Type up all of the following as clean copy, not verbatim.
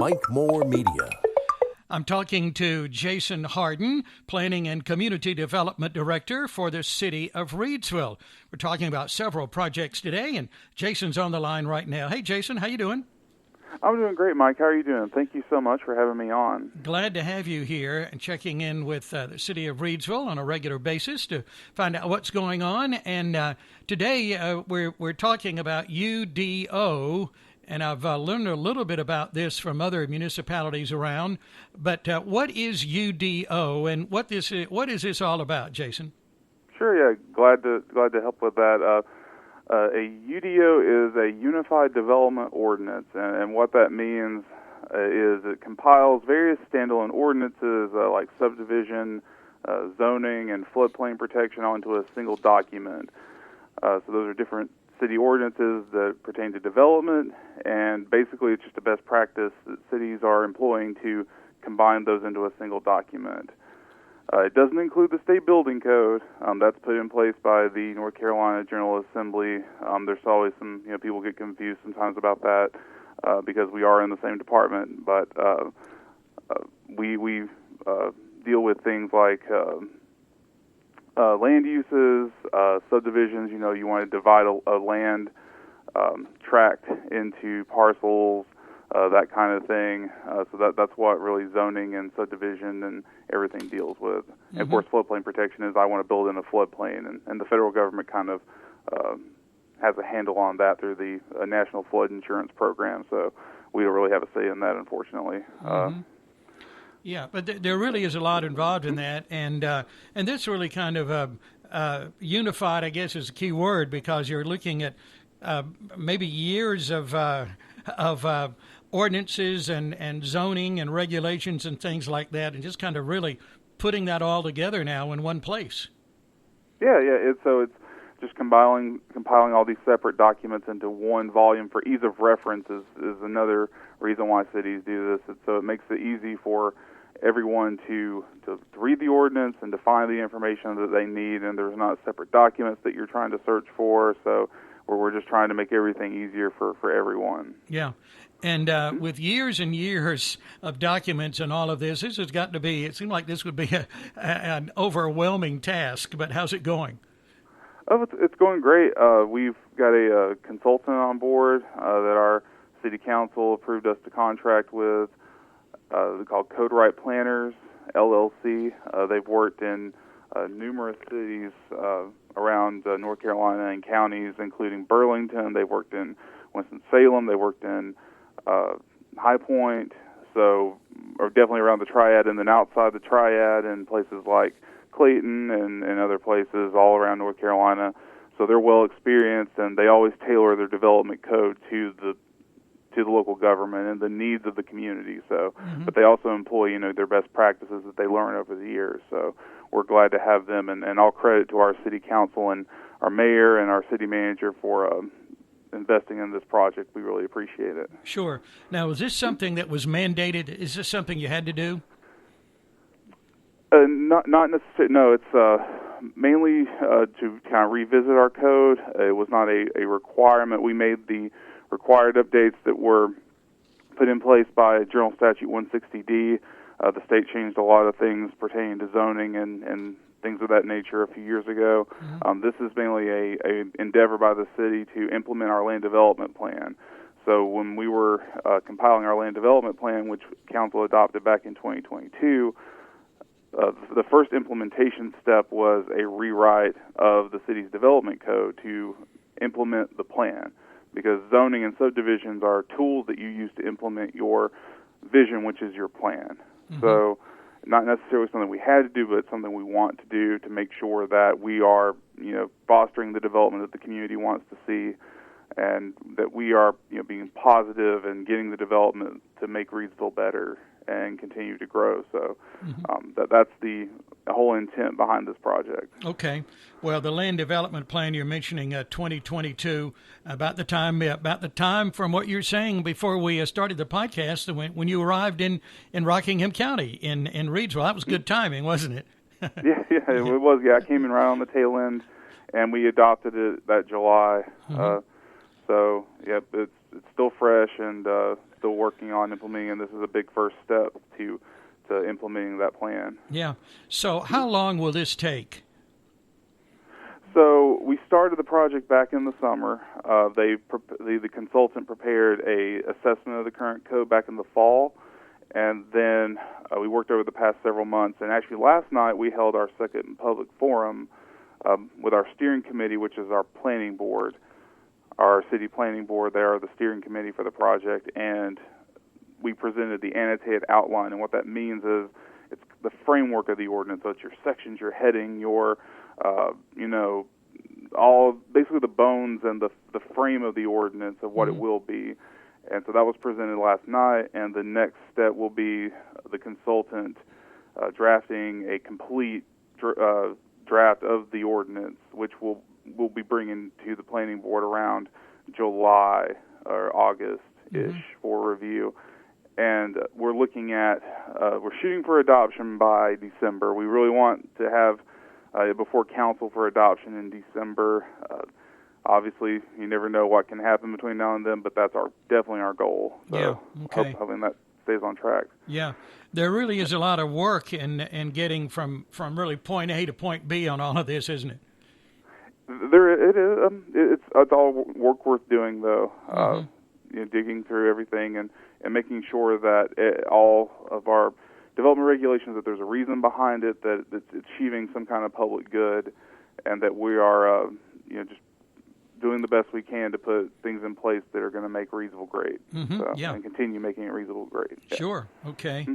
Mike Moore Media. I'm talking to Jason Hardin, Planning and Community Development Director for the City of Reidsville. We're talking about several projects today, and Jason's on the line right now. Hey, Jason, how you doing? I'm doing great, Mike. How are you doing? Thank you so much for having me on. Glad to have you here and checking in with the City of Reidsville on a regular basis to find out what's going on. And today we're talking about UDO. And I've learned a little bit about this from other municipalities around. But what is UDO, and what is this all about, Jason? Sure, yeah. Glad to help with that. A UDO is a Unified Development Ordinance, and what that means is it compiles various standalone ordinances like subdivision, zoning, and floodplain protection onto a single document. So those are different city ordinances that pertain to development, and basically it's just a best practice that cities are employing to combine those into a single document. It doesn't include the state building code. That's put in place by the North Carolina General Assembly. There's always some, people get confused sometimes about that because we are in the same department, but we deal with things like land uses, subdivisions. You want to divide a land tract into parcels, that kind of thing. So that's what really zoning and subdivision and everything deals with. Mm-hmm. And of course, floodplain protection is I want to build in a floodplain, and the federal government kind of has a handle on that through the National Flood Insurance Program. So we don't really have a say in that, unfortunately. Mm-hmm. Yeah, but there really is a lot involved in that, and this really kind of unified, I guess, is a key word, because you're looking at maybe years of ordinances and zoning and regulations and things like that, and just kind of really putting that all together now in one place. Yeah. It's just compiling all these separate documents into one volume for ease of reference is another reason why cities do this. So it makes it easy for everyone to read the ordinance and to find the information that they need, and there's not separate documents that you're trying to search for. So we're just trying to make everything easier for everyone. Yeah. And with years and years of documents and all of this has got to be, it seemed like this would be an overwhelming task, but how's it going? Oh, it's going great. We've got a consultant on board that our city council approved us to contract with. They're called Code Right Planners, LLC. They've worked in numerous cities around North Carolina and counties, including Burlington. They've worked in Winston-Salem. They worked in High Point, or definitely around the Triad, and then outside the Triad in places like Clayton and other places all around North Carolina. So they're well experienced, and they always tailor their development code to the local government and the needs of the community. So, mm-hmm. But they also employ, their best practices that they learn over the years. So we're glad to have them, and all credit to our city council and our mayor and our city manager for investing in this project. We really appreciate it. Sure. Now, is this something that was mandated? Is this something you had to do? Not necessarily. No, it's mainly to kind of revisit our code. It was not a requirement. We made the required updates that were put in place by General Statute 160D. The state changed a lot of things pertaining to zoning and things of that nature a few years ago. Mm-hmm. This is mainly a endeavor by the city to implement our land development plan. So when we were compiling our land development plan, which council adopted back in 2022, the first implementation step was a rewrite of the city's development code to implement the plan, because zoning and subdivisions are tools that you use to implement your vision, which is your plan. Mm-hmm. So not necessarily something we had to do, but something we want to do to make sure that we are, fostering the development that the community wants to see, and that we are, being positive and getting the development to make Reidsville better and continue to grow. So that's the whole intent behind this project. Okay. Well, the land development plan you're mentioning, 2022, about the time from what you're saying before we started the podcast, when you arrived in Rockingham County in Reidsville. That was good timing, wasn't it? yeah, it was. Yeah, I came in right on the tail end, and we adopted it that July. So, yeah, it's still fresh, and still working on implementing, and this is a big first step to implementing that plan. Yeah. So how long will this take? So we started the project back in the summer. The consultant prepared a assessment of the current code back in the fall, and then we worked over the past several months. And actually, last night we held our second public forum with our steering committee, which is our planning board, our city planning board. They are the steering committee for the project, and we presented the annotated outline. And what that means is it's the framework of the ordinance. So it's your sections, your heading, your all basically the bones and the frame of the ordinance of what it will be. And so that was presented last night, and the next step will be the consultant drafting a complete draft of the ordinance, which we'll be bringing to the planning board around July or August-ish for review. And we're looking at, we're shooting for adoption by December. We really want to have before council for adoption in December. Obviously, you never know what can happen between now and then, but that's definitely our goal. So yeah, okay. Hoping that stays on track. Yeah, there really is a lot of work in getting from really point A to point B on all of this, isn't it? It is. It's all work worth doing, though. Digging through everything and making sure that all of our development regulations, that there's a reason behind it, that it's achieving some kind of public good, and that we are just doing the best we can to put things in place that are going to make Reidsville great. And continue making it Reidsville great. Yeah. Sure. Okay.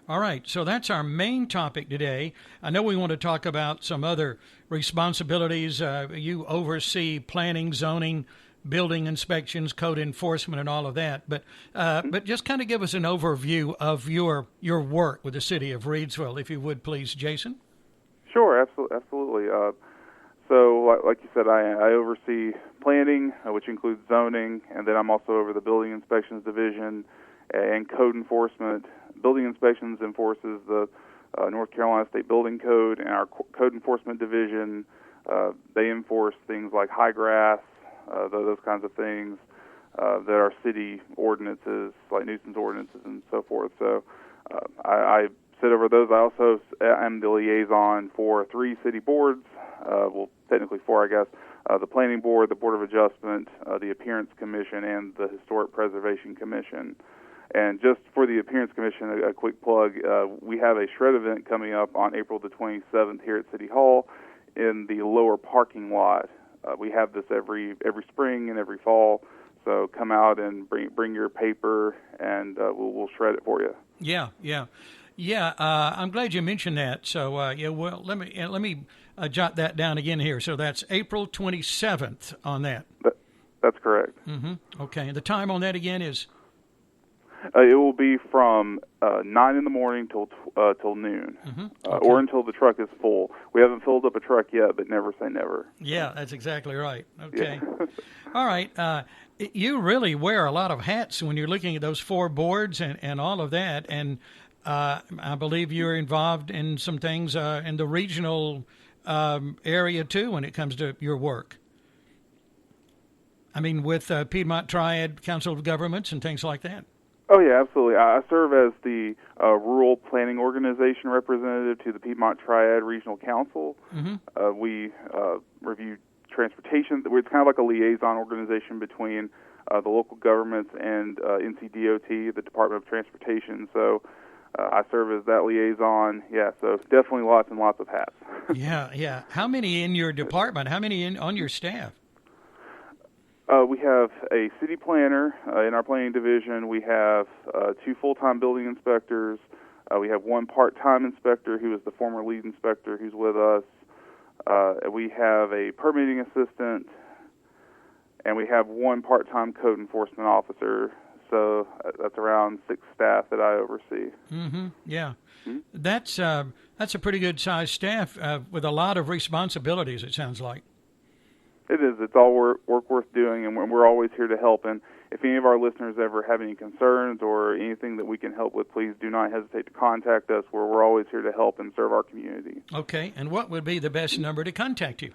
All right. So that's our main topic today. I know we want to talk about some other responsibilities. You oversee planning, zoning, building inspections, code enforcement, and all of that. But just kind of give us an overview of your work with the city of Reidsville, if you would, please, Jason. Sure. Absolutely. So, like you said, I oversee planning, which includes zoning, and then I'm also over the building inspections division and code enforcement. Building inspections enforces the North Carolina State Building Code, and our code enforcement division, they enforce things like high grass, those kinds of things that are city ordinances, like nuisance ordinances and so forth. So I sit over those. I also am the liaison for 3 city boards, well, technically 4, I guess, the Planning Board, the Board of Adjustment, the Appearance Commission, and the Historic Preservation Commission. And just for the Appearance Commission, a quick plug, we have a shred event coming up on April the 27th here at City Hall in the lower parking lot. We have this every spring and every fall, so come out and bring your paper, and we'll shred it for you. Yeah. I'm glad you mentioned that. So well, let me jot that down again here. So that's April 27th on that. That's correct. Okay. The time on that again is? It will be from 9 in the morning till noon, Okay. Or until the truck is full. We haven't filled up a truck yet, but never say never. Yeah, that's exactly right. Okay. Yeah. All right. You really wear a lot of hats when you're looking at those 4 boards and all of that. And I believe you're involved in some things in the regional area, too, when it comes to your work. I mean, with Piedmont Triad Council of Governments and things like that. Oh, yeah, absolutely. I serve as the Rural Planning Organization representative to the Piedmont Triad Regional Council. We review transportation. It's kind of like a liaison organization between the local governments and NCDOT, the Department of Transportation. So I serve as that liaison. Yeah, so definitely lots and lots of hats. Yeah. How many in your department? How many on your staff? We have a city planner in our planning division. We have 2 full-time building inspectors. We have 1 part-time inspector who is the former lead inspector who's with us. We have a permitting assistant, and we have 1 part-time code enforcement officer. So that's around 6 staff that I oversee. Yeah. That's a pretty good-sized staff with a lot of responsibilities, it sounds like. It is. It's all work worth doing, and we're always here to help. And if any of our listeners ever have any concerns or anything that we can help with, please do not hesitate to contact us. We're always here to help and serve our community. Okay. And what would be the best number to contact you?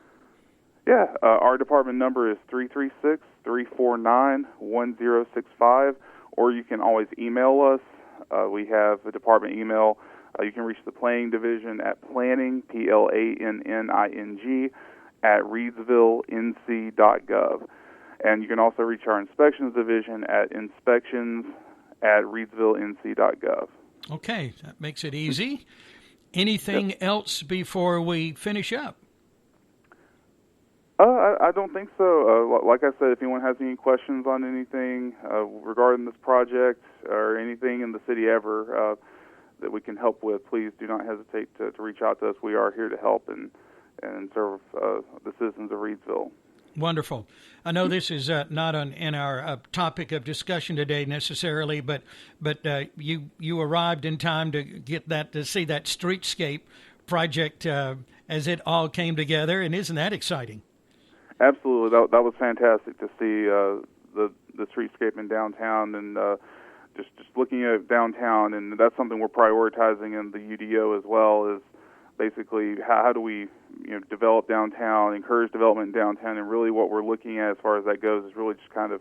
Yeah. Our department number is 336-349-1065, or you can always email us. We have a department email. You can reach the planning division at planning, planning, at reidsvillenc.gov. And you can also reach our inspections division at inspections@reidsvillenc.gov. Okay, that makes it easy. Anything else before we finish up? I don't think so. Like I said, if anyone has any questions on anything regarding this project or anything in the city ever that we can help with, please do not hesitate to reach out to us. We are here to help and serve the citizens of Reidsville. Wonderful. I know this is not in our topic of discussion today necessarily, but you arrived in time to see that streetscape project as it all came together, and isn't that exciting? Absolutely, that was fantastic to see the streetscape in downtown, and just looking at downtown, and that's something we're prioritizing in the UDO as well. Is basically how do we develop downtown, encourage development in downtown, and really what we're looking at as far as that goes is really just kind of,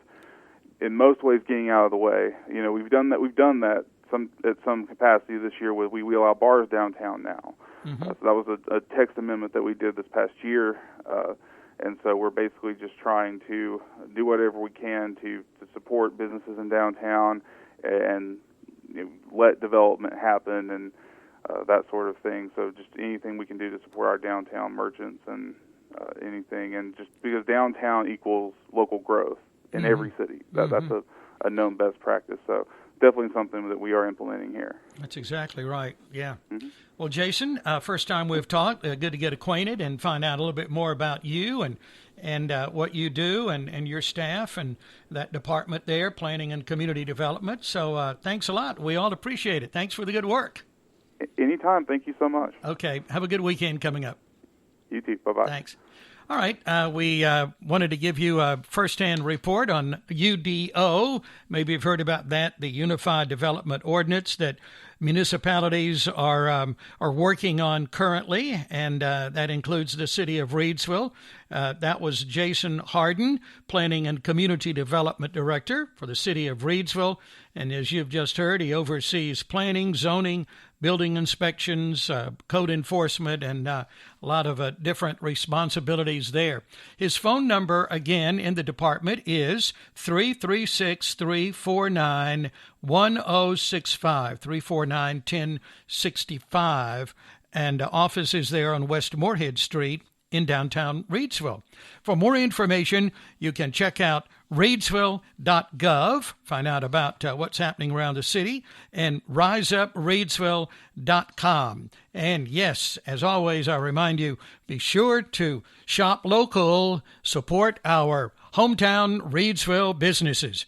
in most ways, getting out of the way. We've done that at some capacity this year with we allow bars downtown now. Mm-hmm. So that was a text amendment that we did this past year. And so we're basically just trying to do whatever we can to support businesses in downtown and let development happen and that sort of thing. So just anything we can do to support our downtown merchants and anything. And just because downtown equals local growth in every city. That's a known best practice. So definitely something that we are implementing here. That's exactly right. Yeah. Mm-hmm. Well, Jason, first time we've talked. Good to get acquainted and find out a little bit more about you and what you do and your staff and that department there, planning and community development. So thanks a lot. We all appreciate it. Thanks for the good work. Anytime. Thank you so much. Okay. Have a good weekend coming up. You too. Bye-bye. Thanks. All right, we wanted to give you a first-hand report on UDO. Maybe you've heard about that, the Unified Development Ordinance that municipalities are working on currently, and that includes the city of Reidsville. That was Jason Hardin, Planning and Community Development Director for the city of Reidsville. And as you've just heard, he oversees planning, zoning, building inspections, code enforcement, and a lot of different responsibilities there. His phone number, again, in the department is 336-349-1065, 349-1065, and office is there on West Moorhead Street in downtown Reidsville. For more information, you can check out Reidsville.gov, find out about what's happening around the city, and RiseUpReidsville.com. And yes, as always, I remind you, be sure to shop local, support our hometown Reidsville businesses.